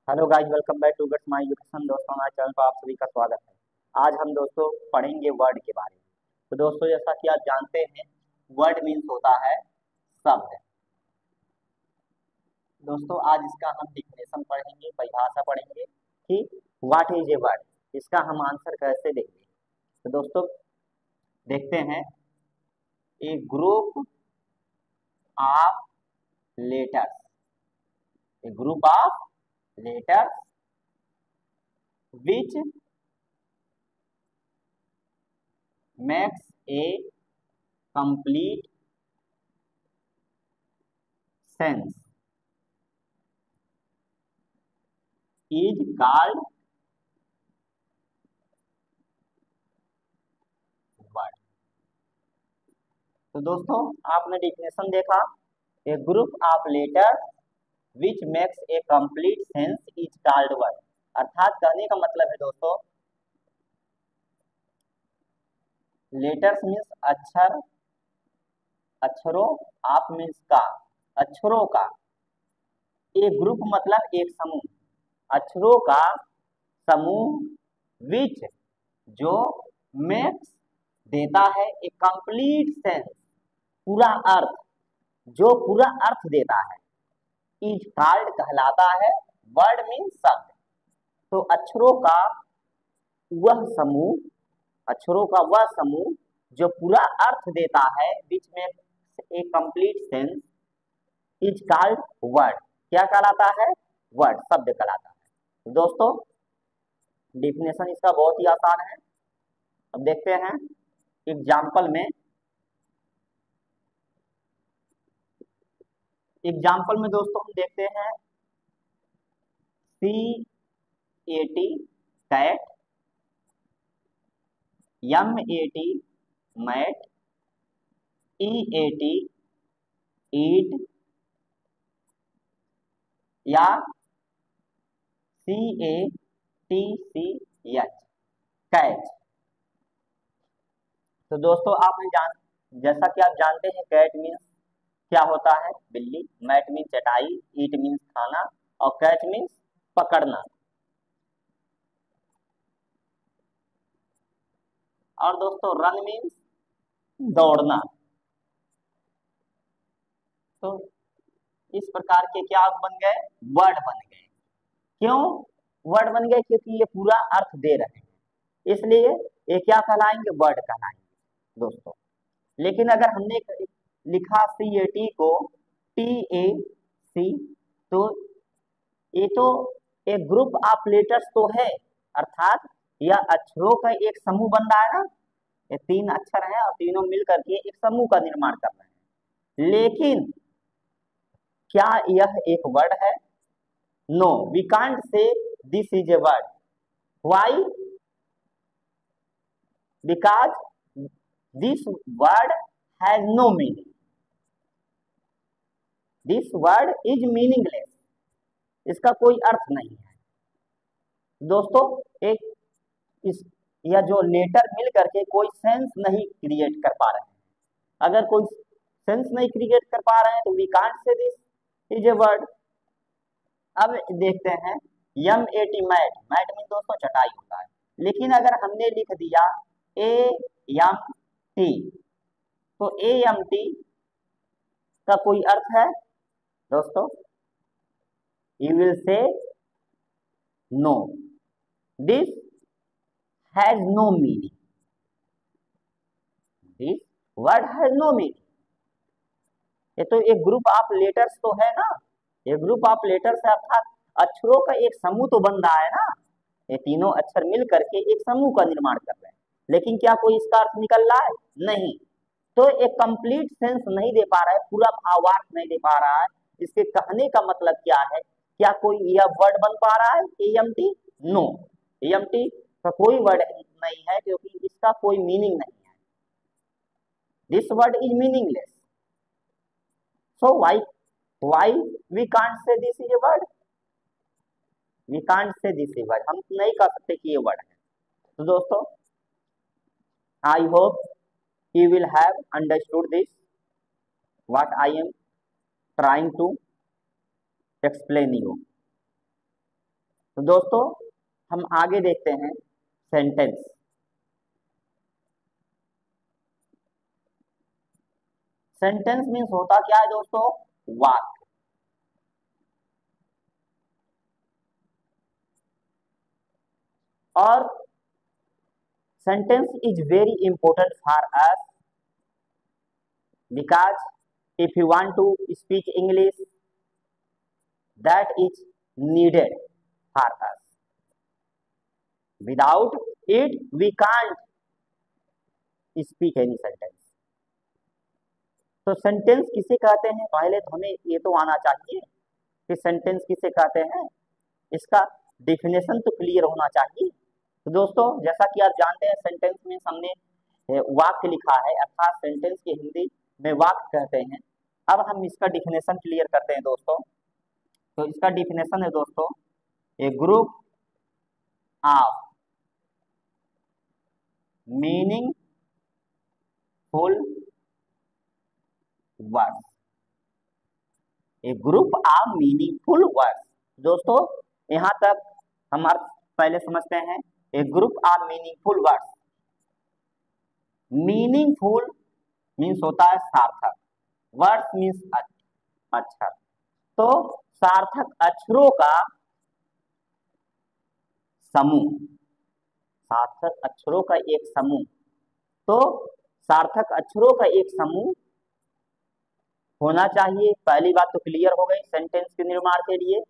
Hello guys, welcome back to gets my education. दोस्तों, हमारे channel पर आप सभी का स्वागत है। आज हम दोस्तों पढ़ेंगे वर्ड के बारे में। तो दोस्तों, जैसा कि आप जानते हैं, वर्ड मीन्स होता है शब्द। दोस्तों, आज इसका हम डिफिनेशन पढ़ेंगे, परिभाषा पढ़ेंगे कि व्हाट इज ए वर्ड। इसका हम आंसर कैसे देंगे। तो दोस्तों, देखते हैं। A group of letters, a group of letters which makes a complete sense is called word। तो दोस्तों, आपने डिफिनेशन देखा, a group of letter which makes a complete sense is called word. अर्थात कहने का मतलब है दोस्तों, लेटर्स मीन्स अक्षर, अक्षरों, आप मीन्स का, अक्षरों का, ए ग्रुप मतलब एक समूह, अक्षरों का समूह, विच जो मेक्स देता है ए कंप्लीट सेंस पूरा अर्थ, जो पूरा अर्थ देता है, इज कॉल्ड कहलाता है वर्ड मीन्स शब्द। तो अक्षरों का वह समूह, अक्षरों का वह समूह जो पूरा अर्थ देता है, विच में a complete sense is called word. क्या कहलाता है? वर्ड, शब्द कहलाता है। दोस्तों, डिफिनेशन इसका बहुत ही आसान है। अब देखते हैं एग्जाम्पल में। एग्जाम्पल में दोस्तों हम देखते हैं CAT cat, MAT mat, EAT eat, या CATCH कैच। तो दोस्तों, जैसा कि आप जानते हैं, कैट मीन्स क्या होता है? बिल्ली। मैट मीन्स चटाई, ईट मीन्स खाना, और कैच मीन्स पकड़ना। और दोस्तों, रन मीन्स दौड़ना। तो इस प्रकार के क्या बन गए? वर्ड बन गए। क्यों वर्ड बन गए? क्योंकि ये पूरा अर्थ दे रहे हैं, इसलिए ये क्या कहलाएंगे? वर्ड कहलाएंगे दोस्तों। लेकिन अगर हमने लिखा CAT को TAC, तो ये तो एक ग्रुप ऑफ लेटर्स तो है, अर्थात यह अक्षरों का एक समूह बन रहा है ना। ये तीन अक्षर हैं और तीनों मिलकर के एक समूह का निर्माण कर रहे हैं। लेकिन क्या यह एक वर्ड है? No, we can't say this is a word. Why? Because this word has no meaning. This word is meaningless. इसका कोई अर्थ नहीं है दोस्तों। एक इस यह जो लेटर मिल करके कोई सेंस नहीं क्रिएट कर पा रहे हैं। अगर कोई सेंस नहीं क्रिएट कर पा रहे हैं तो we can't say this is a word. अब देखते हैं MAT मैट। मैट में दोस्तों चटाई होता है। लेकिन अगर हमने लिख दिया AMT, तो AMT का कोई अर्थ है दोस्तों? You will say no, this has no meaning, this word has no meaning. ये तो एक ग्रुप ऑफ लेटर्स तो है ना। ये ग्रुप ऑफ लेटर्स है, अर्थात अक्षरों का एक समूह तो बन रहा है ना। ये तीनों अक्षर मिल करके एक समूह का निर्माण कर रहे हैं। लेकिन क्या कोई इसका अर्थ निकल रहा है? नहीं। तो एक कंप्लीट सेंस नहीं दे पा रहा है, पूरा भावार्थ नहीं दे पा रहा है। इसके कहने का मतलब क्या है? क्या कोई यह वर्ड बन पा रहा है AMT? नो, AMT का कोई वर्ड नहीं है, क्योंकि इसका कोई मीनिंग नहीं है। This word is meaningless. So why we can't say this is a word? We can't say this is a word। हम नहीं कह सकते कि ये वर्ड है। तो दोस्तों, I hope you will have understood this what I am trying to explain you। तो दोस्तों हम आगे देखते हैं सेंटेंस। सेंटेंस मीन्स होता क्या है दोस्तों? वाक्य। और sentence is very important for us because if you want to speak English, that is needed for us. Without it, we can't speak any sentence. तो सेंटेंस किसे कहते हैं? पहले तो हमें ये तो आना चाहिए कि सेंटेंस किसे कहते हैं, इसका डिफिनेशन तो क्लियर होना चाहिए। तो दोस्तों जैसा कि आप जानते हैं सेंटेंस में हमने वाक्य लिखा है, अर्थात सेंटेंस की हिंदी में वाक्य कहते हैं। अब हम इसका डिफिनेशन क्लियर करते हैं दोस्तों। तो इसका डिफिनेशन है दोस्तों, a group of meaningful words. A group of meaningful words. दोस्तों यहाँ तक हम अर्थ पहले समझते हैं। A group of meaningful words. Meaningful means होता है सार्थक, वर्ड्स मीन्स अक्षर। तो सार्थक अक्षरों का समूह, सार्थक अक्षरों का एक समूह। तो सार्थक अक्षरों का एक समूह होना चाहिए। पहली बात तो क्लियर हो गई सेंटेंस के निर्माण के लिए।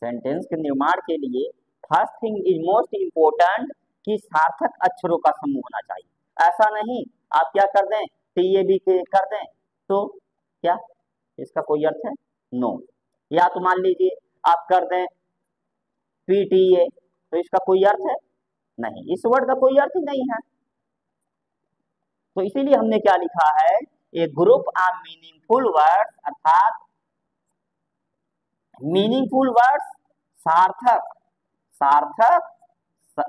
सेंटेंस के निर्माण के लिए first thing is most important कि सार्थक अक्षरों का समूह होना चाहिए। ऐसा नहीं आप क्या कर दें, TAB के कर दें तो क्या इसका कोई अर्थ है? नो। या तो मान लीजिए आप कर दें PTA तो इसका कोई अर्थ है? नहीं, इस वर्ड का कोई अर्थ ही नहीं है। तो इसीलिए हमने क्या लिखा है, ए ग्रुप ऑफ मीनिंगफुल वर्ड्स, अर्थात मीनिंगफुल वर्ड्स सार्थक, सार्थक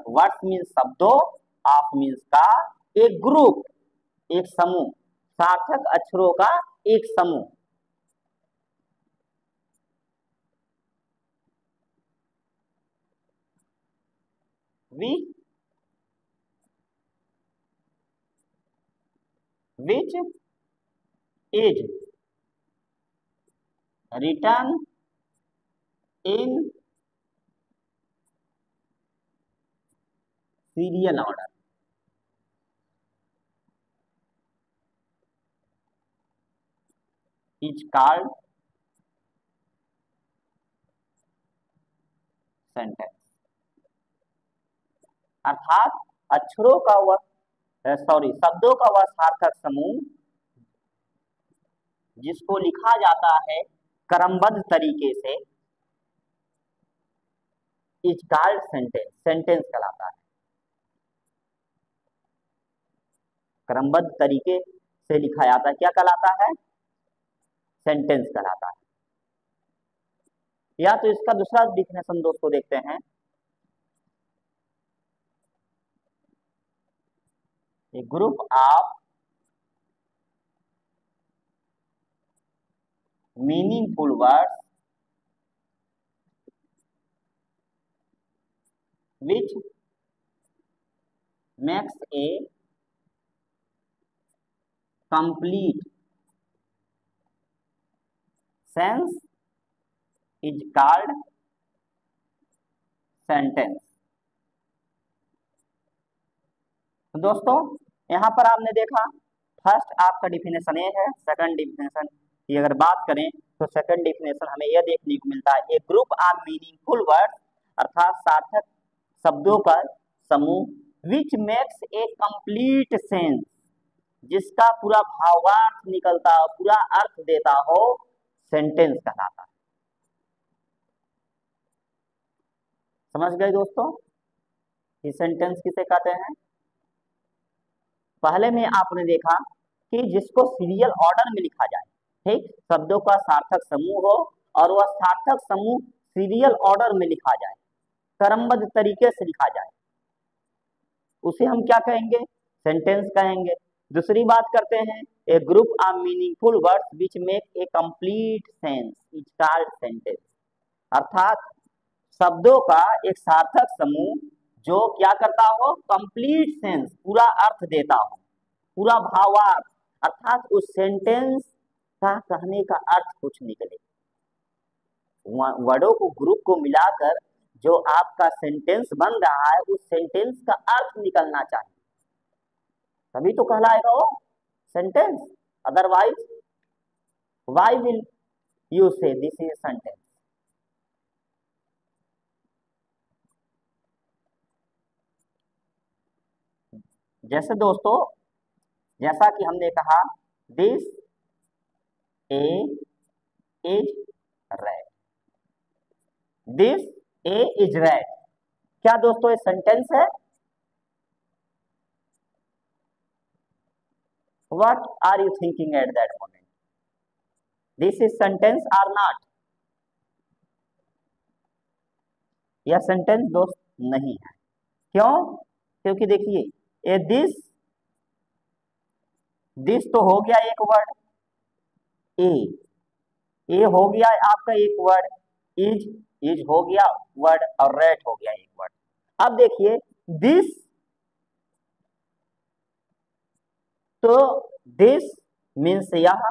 वर्ड्स मीन्स शब्दों, ऑफ मीन्स का, एक ग्रुप एक समूह, सार्थक अक्षरों का एक समूह। which is written in serial order। is called sentence। अर्थात अक्षरों का वह शब्दों का वह सार्थक समूह जिसको लिखा जाता है क्रमबद्ध तरीके से, इज कॉल्ड सेंटेंस, सेंटेंस कहलाता है। क्रमबद्ध तरीके से लिखा जाता है, क्या कहलाता है? सेंटेंस कहलाता है। या तो इसका दूसरा डिफिनेशन दोस्तों देखते हैं, a group of meaningful words which makes a complete sense is called sentence। तो दोस्तों यहाँ पर आपने देखा फर्स्ट आपका डिफिनेशन ये है। सेकंड डिफिनेशन की अगर बात करें तो सेकंड डिफिनेशन हमें यह देखने को मिलता है, ए ग्रुप ऑफ मीनिंगफुल वर्ड्स, अर्थात सार्थक शब्दों का समूह, विच मेक्स ए कंप्लीट सेंस, जिसका पूरा भावार्थ निकलता हो, पूरा अर्थ देता हो, सेंटेंस कहलाता है। समझ गए दोस्तों कि सेंटेंस किसे कहते हैं? पहले में आपने देखा कि जिसको सीरियल ऑर्डर में लिखा जाए, ठीक, शब्दों का सार्थक समूह हो और वह सार्थक समूह सीरियल ऑर्डर में लिखा जाए, क्रमबद्ध तरीके से लिखा जाए, उसे हम क्या कहेंगे? सेंटेंस कहेंगे। दूसरी बात करते हैं, a group of meaningful words which make a complete sense is called sentence. अर्थात शब्दों का एक सार्थक समूह जो क्या करता हो, कंप्लीट सेंस, पूरा अर्थ देता हो, पूरा भावार्थ, अर्थात उस सेंटेंस का कहने का अर्थ कुछ निकले। वर्डों को, ग्रुप को मिलाकर जो आपका सेंटेंस बन रहा है उस सेंटेंस का अर्थ निकलना चाहिए, तभी तो कहलाएगा वो sentence. Otherwise why will you से दिस इज ए सेंटेंस। जैसे दोस्तों, जैसा कि हमने कहा, this A is red, this A is red, क्या दोस्तों ये सेंटेंस है? What are you thinking at that moment? This is sentence or not? यह सेंटेंस दोस्त नहीं है। क्यों? क्योंकि देखिए, ये दिस तो हो गया एक वर्ड, ए हो गया आपका एक वर्ड, इज हो गया वर्ड, और रेड हो गया एक वर्ड। अब देखिए दिस, तो दिस मीन्स यह,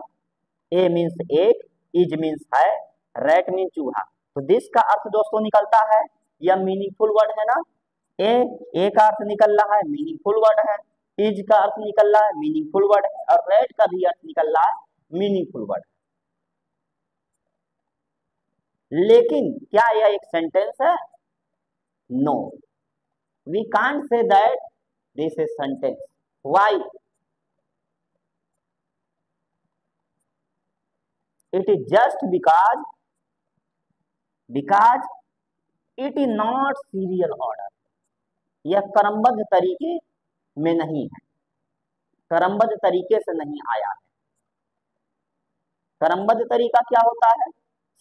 ए मीन्स एक, इज मीन्स है, रेट मीन्स चूहा। तो दिस का अर्थ दोस्तों निकलता है, यह मीनिंगफुल वर्ड है ना। ए का अर्थ निकल रहा है, मीनिंगफुल वर्ड है। इज का अर्थ निकल रहा है, मीनिंगफुल वर्ड है। और रेट का भी अर्थ निकल रहा है, मीनिंगफुल वर्ड। लेकिन क्या यह एक सेंटेंस है? No, we can't say that this is sentence. Why? It is just because it is not serial order. यह क्रमबद्ध तरीके में नहीं है, क्रमबद्ध तरीके से नहीं आया है। क्रमबद्ध तरीका क्या होता है?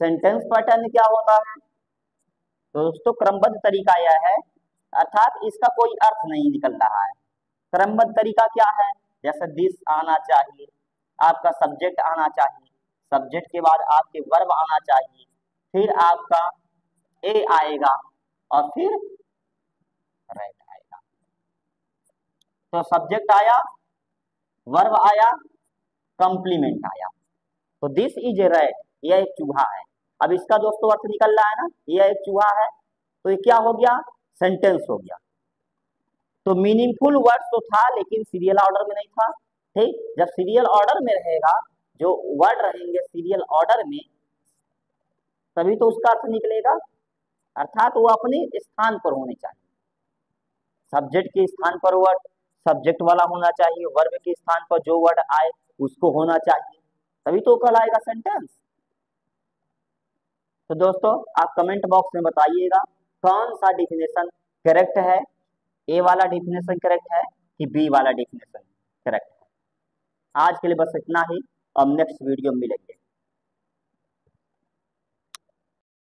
सेंटेंस पैटर्न क्या होता है? तो दोस्तों क्रमबद्ध तरीका यह है, अर्थात इसका कोई अर्थ नहीं निकल रहा है। क्रमबद्ध तरीका क्या है? जैसे दिस आना चाहिए, आपका सब्जेक्ट आना चाहिए, सब्जेक्ट के बाद आपके वर्ब आना चाहिए, फिर आपका ए आएगा और फिर रेट आएगा। तो सब्जेक्ट आया, वर्ब आया, कंप्लीमेंट आया। तो दिस इज ए रेट, यह एक चूहा है। अब इसका दोस्तों अर्थ निकल रहा है ना, यह एक चूहा है, तो ये क्या हो गया? सेंटेंस हो गया। तो मीनिंगफुल वर्ड तो था लेकिन सीरियल ऑर्डर में नहीं था। ठीक, जब सीरियल ऑर्डर में रहेगा, जो वर्ड रहेंगे सीरियल ऑर्डर में, तभी तो उसका अर्थ निकलेगा। अर्थात वो अपने स्थान पर होने चाहिए। सब्जेक्ट के स्थान पर वर्ड सब्जेक्ट वाला होना चाहिए, वर्ब के स्थान पर जो वर्ड आए उसको होना चाहिए, तभी तो कहलाएगा सेंटेंस। तो दोस्तों आप कमेंट बॉक्स में बताइएगा कौन सा डिफिनेशन करेक्ट है, ए वाला डिफिनेशन करेक्ट है कि बी वाला डिफिनेशन करेक्ट है। आज के लिए बस इतना ही, अब नेक्स्ट वीडियो में मिलेंगे।